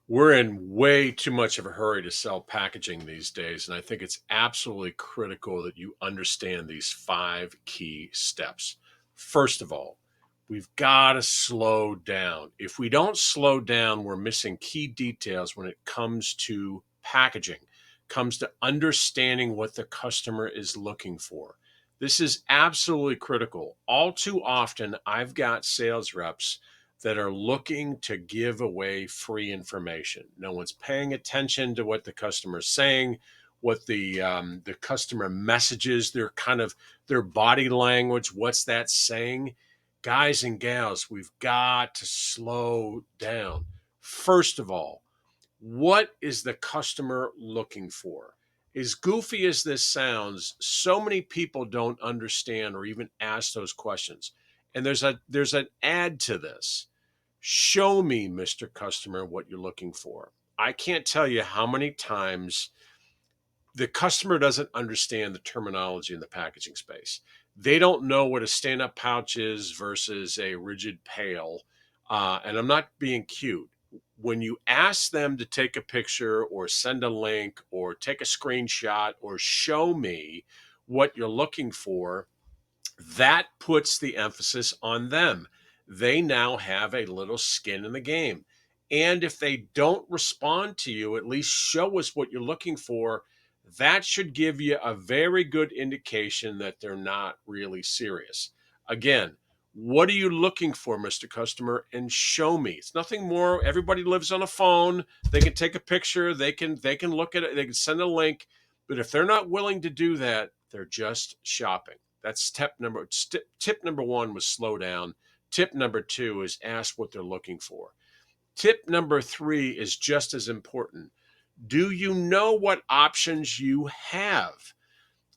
We're in way too much of a hurry to sell packaging these days, and I think it's absolutely critical that you understand these 5 key steps. First of all, we've got to slow down. If we don't slow down, we're missing key details when it comes to packaging, comes to understanding what the customer is looking for. This is absolutely critical. All too often, I've got sales reps that are looking to give away free information. No one's paying attention to what the customer is saying, what the customer messages, their body language. What's that saying? Guys and gals, we've got to slow down. First of all, what is the customer looking for? As goofy as this sounds, so many people don't understand or even ask those questions. And there's an add to this. Show me, Mr. Customer, what you're looking for. I can't tell you how many times the customer doesn't understand the terminology in the packaging space. They don't know what a stand up pouch is versus a rigid pail. And I'm not being cute. When you ask them to take a picture or send a link or take a screenshot or show me what you're looking for, that puts the emphasis on them. They now have a little skin in the game. And if they don't respond to you, at least show us what you're looking for. That should give you a very good indication that they're not really serious. Again, what are you looking for, Mr. Customer? And show me. It's nothing more. Everybody lives on a phone. They can take a picture. They can look at it. They can send a link. But if they're not willing to do that, they're just shopping. That's tip number one was slow down. Tip number two is ask what they're looking for. Tip number three is just as important. Do you know what options you have?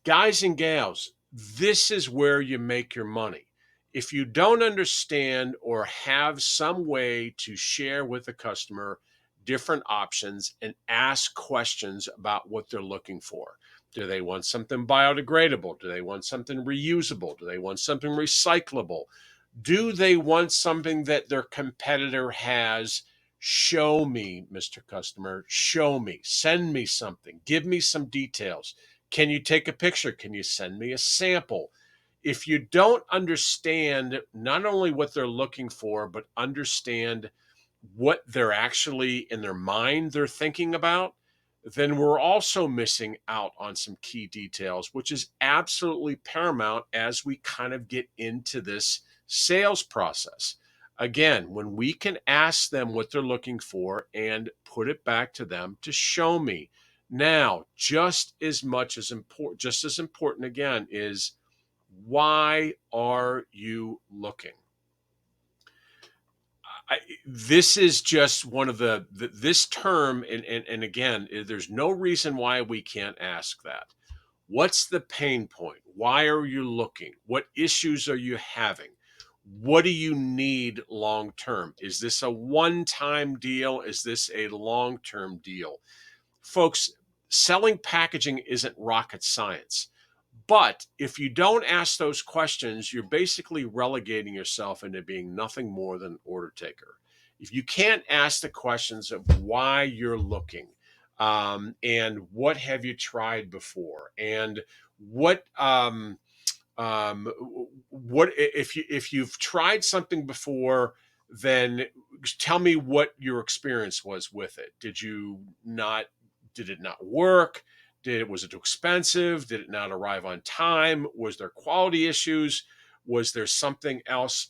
Guys and gals, this is where you make your money. If you don't understand or have some way to share with the customer different options and ask questions about what they're looking for. Do they want something biodegradable? Do they want something reusable? Do they want something recyclable? Do they want something that their competitor has? Show me, Mr. Customer. Show me. Send me something. Give me some details. Can you take a picture? Can you send me a sample? If you don't understand not only what they're looking for, but understand what they're actually in their mind they're thinking about, then we're also missing out on some key details, which is absolutely paramount as we kind of get into this sales process. Again, when we can ask them what they're looking for and put it back to them to show me. Now, just as important again is, why are you looking? This is just one of this term, and again, there's no reason why we can't ask that. What's the pain point? Why are you looking? What issues are you having? What do you need long term? Is this a one time deal? Is this a long term deal? Folks, selling packaging isn't rocket science. But if you don't ask those questions, you're basically relegating yourself into being nothing more than an order taker. If you can't ask the questions of why you're looking, and what have you tried before, and what what if you've tried something before, then tell me what your experience was with it. Did it not work? Was it too expensive? Did it not arrive on time? Was there quality issues? Was there something else?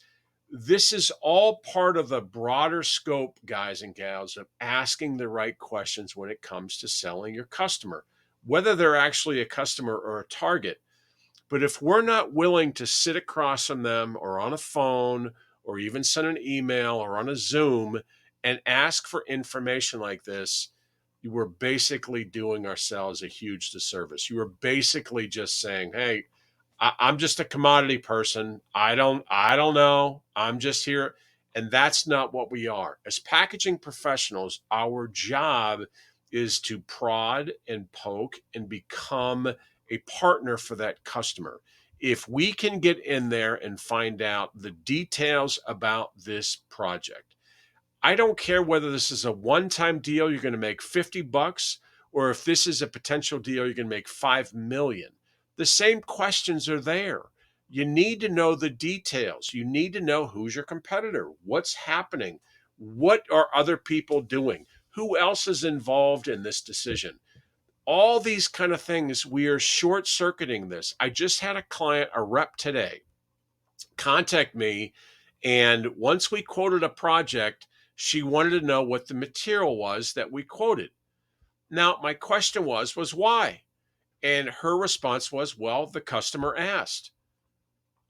This is all part of the broader scope, guys and gals, of asking the right questions when it comes to selling your customer, whether they're actually a customer or a target. But if we're not willing to sit across from them or on a phone or even send an email or on a Zoom and ask for information like this, you were basically doing ourselves a huge disservice. You were basically just saying, "Hey, I'm just a commodity person. I don't know. I'm just here." And that's not what we are. As packaging professionals, our job is to prod and poke and become a partner for that customer. If we can get in there and find out the details about this project, I don't care whether this is a one-time deal, you're going to make 50 bucks, or if this is a potential deal, you're going to make 5 million. The same questions are there. You need to know the details. You need to know who's your competitor, what's happening, what are other people doing, who else is involved in this decision. All these kind of things, we are short circuiting this. I just had a client, a rep today, contact me. And once we quoted a project, she wanted to know what the material was that we quoted. Now, my question was why? And her response was, well, the customer asked.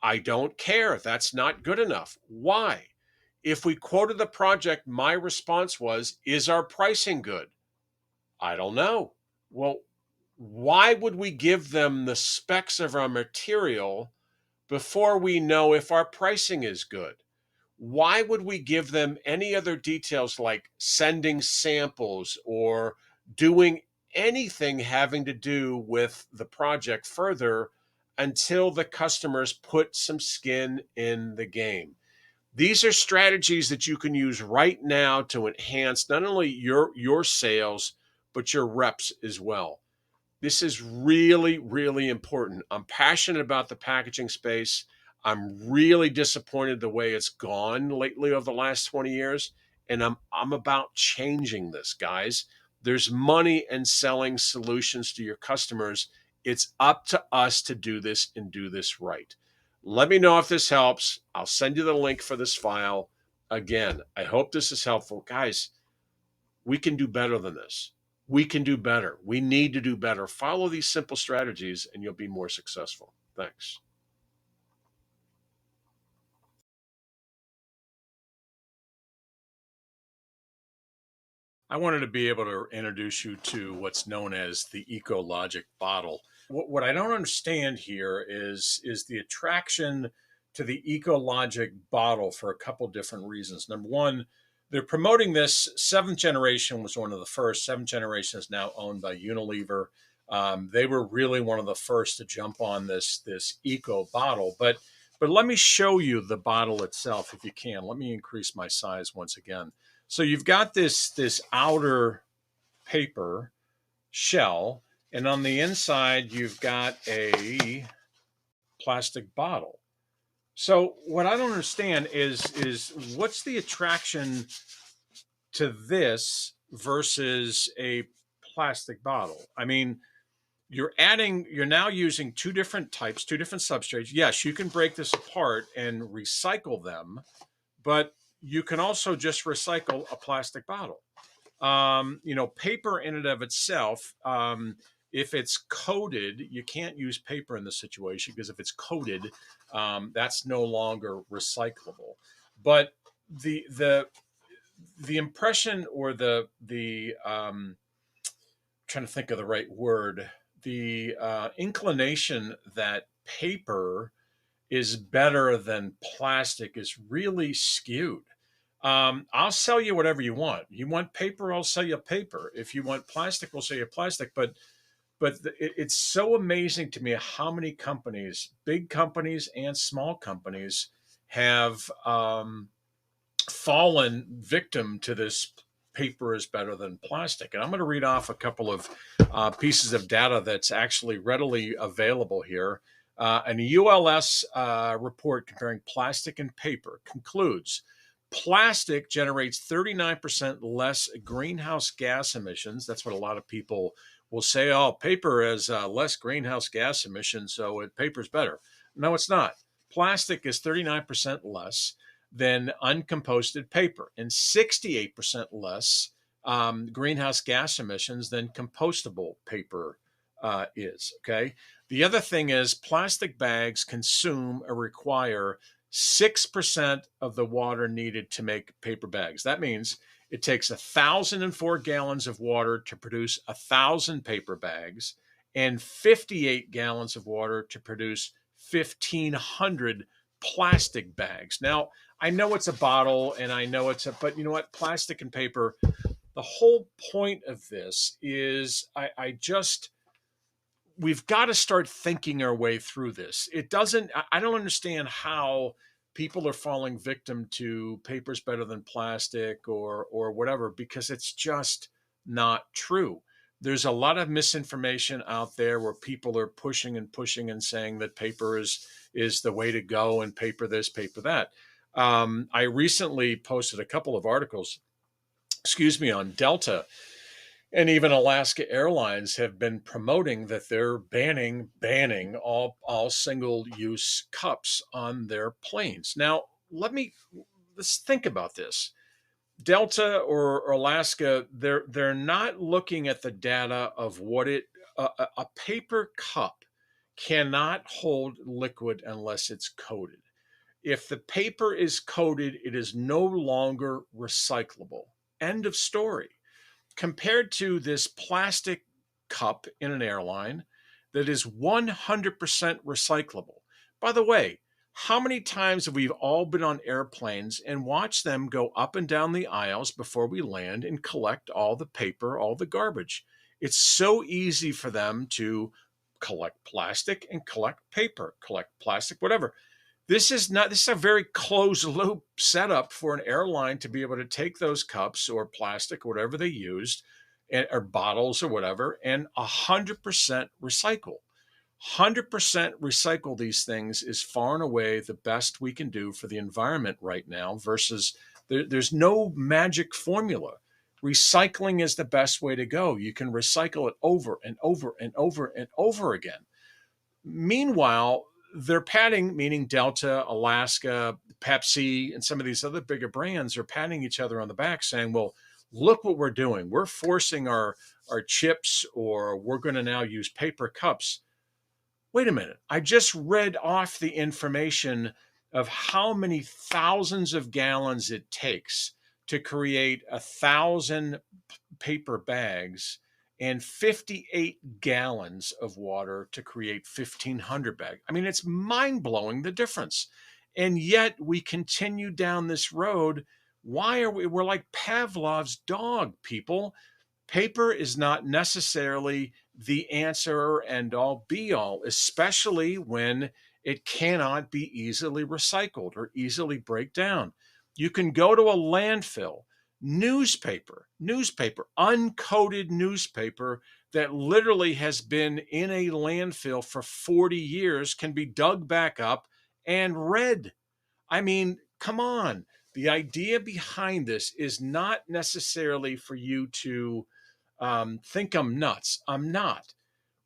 I don't care. That's not good enough. Why? If we quoted the project, my response was, is our pricing good? I don't know. Well, why would we give them the specs of our material before we know if our pricing is good? Why would we give them any other details like sending samples or doing anything having to do with the project further until the customers put some skin in the game? These are strategies that you can use right now to enhance not only your sales but your reps as well. This is really, really important. I'm passionate about the packaging space. I'm really disappointed the way it's gone lately over the last 20 years. And I'm about changing this, guys. There's money in selling solutions to your customers. It's up to us to do this and do this right. Let me know if this helps. I'll send you the link for this file. Again, I hope this is helpful. Guys, we can do better than this. We can do better. We need to do better. Follow these simple strategies and you'll be more successful. Thanks. I wanted to be able to introduce you to what's known as the ecologic bottle. What I don't understand here is the attraction to the ecologic bottle for a couple different reasons. Number one, they're promoting this. Seventh generation was one of the first. Seventh generation is now owned by Unilever. They were really one of the first to jump on this eco bottle. But let me show you the bottle itself if you can. Let me increase my size once again. So you've got this outer paper shell, and on the inside you've got a plastic bottle. So what I don't understand is what's the attraction to this versus a plastic bottle? I mean, you're now using two different types, two different substrates. Yes, you can break this apart and recycle them, but you can also just recycle a plastic bottle. Paper in and of itself, if it's coated, you can't use paper in this situation because if it's coated, that's no longer recyclable. But the impression or the trying to think of the right word, the inclination that paper is better than plastic is really skewed. I'll sell you whatever you want. You want paper, I'll sell you paper. If you want plastic, we'll sell you plastic. It's so amazing to me how many companies, big companies and small companies, have fallen victim to this paper is better than plastic. And I'm going to read off a couple of pieces of data that's actually readily available here. And a ULS report comparing plastic and paper concludes plastic generates 39% less greenhouse gas emissions. That's what a lot of people will say. Oh, paper has less greenhouse gas emissions, so paper's better. No, it's not. Plastic is 39% less than uncomposted paper and 68% less greenhouse gas emissions than compostable paper is. Okay. The other thing is plastic bags consume or require 6% of the water needed to make paper bags. That means it takes 1,004 gallons of water to produce 1,000 paper bags and 58 gallons of water to produce 1,500 plastic bags. Now, I know it's a bottle and I know but you know what? Plastic and paper, the whole point of this is we've got to start thinking our way through this. I don't understand how people are falling victim to paper's better than plastic or whatever because it's just not true. There's a lot of misinformation out there where people are pushing and pushing and saying that paper is the way to go and paper this, paper that. I recently posted a couple of articles, excuse me, on Delta, and even Alaska Airlines have been promoting that they're banning all single use cups on their planes. Now, let's think about this. Delta or Alaska, they're not looking at the data of what a paper cup cannot hold liquid unless it's coated. If the paper is coated, it is no longer recyclable. End of story. Compared to this plastic cup in an airline that is 100% recyclable. By the way, how many times have we all been on airplanes and watched them go up and down the aisles before we land and collect all the paper, all the garbage? It's so easy for them to collect plastic and collect paper, collect plastic, whatever. This is a very closed loop setup for an airline to be able to take those cups or plastic or whatever they used or bottles or whatever and 100% recycle. 100% recycle these things is far and away the best we can do for the environment right now versus there's no magic formula. Recycling is the best way to go. You can recycle it over and over and over and over again. Meanwhile, they're patting, meaning Delta, Alaska, Pepsi, and some of these other bigger brands are patting each other on the back saying, well, look what we're doing. We're forcing our chips, or we're going to now use paper cups. Wait a minute. I just read off the information of how many thousands of gallons it takes to create 1,000 paper bags and 58 gallons of water to create 1,500 bags. I mean, it's mind blowing the difference. And yet we continue down this road. Why are we're like Pavlov's dog, people. Paper is not necessarily the answer and all be all, especially when it cannot be easily recycled or easily break down. You can go to a landfill. Newspaper, uncoated newspaper that literally has been in a landfill for 40 years can be dug back up and read. I mean, come on. The idea behind this is not necessarily for you to think I'm nuts. I'm not.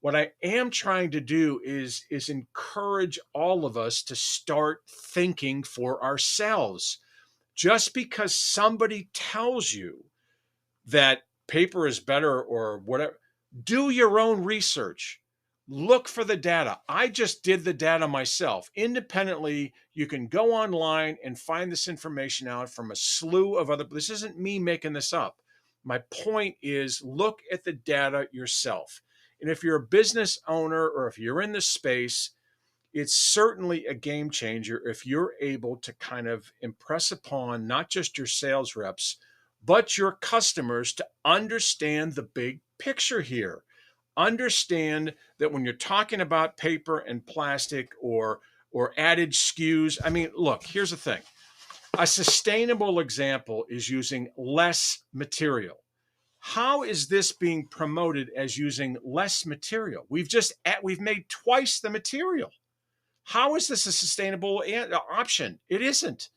What I am trying to do is encourage all of us to start thinking for ourselves. Just because somebody tells you that paper is better or whatever, do your own research. Look for the data. I just did the data myself. Independently, you can go online and find this information out from a slew of other. This isn't me making this up. My point is look at the data yourself. And if you're a business owner or if you're in this space, it's certainly a game changer if you're able to kind of impress upon not just your sales reps, but your customers to understand the big picture here. Understand that when you're talking about paper and plastic or added SKUs, I mean, look, here's the thing. A sustainable example is using less material. How is this being promoted as using less material? We've made twice the material. How is this a sustainable option? It isn't.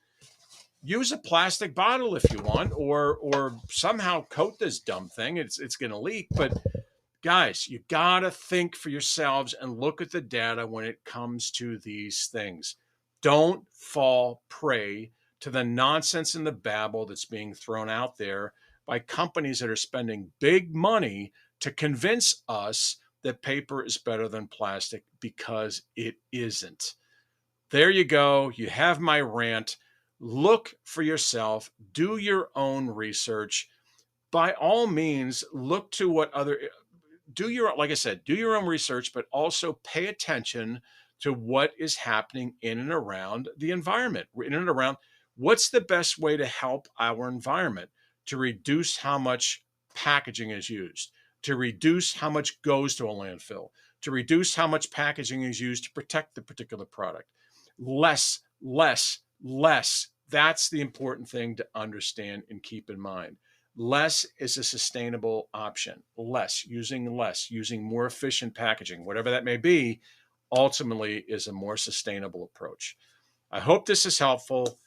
Use a plastic bottle if you want, or somehow coat this dumb thing. It's going to leak. But guys, you gotta think for yourselves and look at the data when it comes to these things. Don't fall prey to the nonsense and the babble that's being thrown out there by companies that are spending big money to convince us that paper is better than plastic because it isn't. There you go. You have my rant. Look for yourself, do your own research. By all means, look to what other like I said, do your own research, but also pay attention to what is happening in and around the environment, in and around what's the best way to help our environment to reduce how much packaging is used, to reduce how much goes to a landfill, to reduce how much packaging is used to protect the particular product. Less Less, that's the important thing to understand and keep in mind. Less is a sustainable option. Less, using more efficient packaging, whatever that may be, ultimately is a more sustainable approach. I hope this is helpful.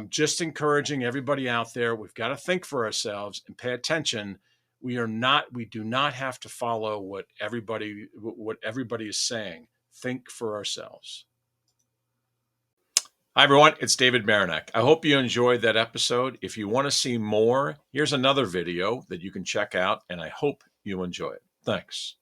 Just encouraging everybody out there, we've got to think for ourselves and pay attention. We do not have to follow what everybody is saying. Think for ourselves. Hi, everyone. It's David Marinak. I hope you enjoyed that episode. If you want to see more, here's another video that you can check out, and I hope you enjoy it. Thanks.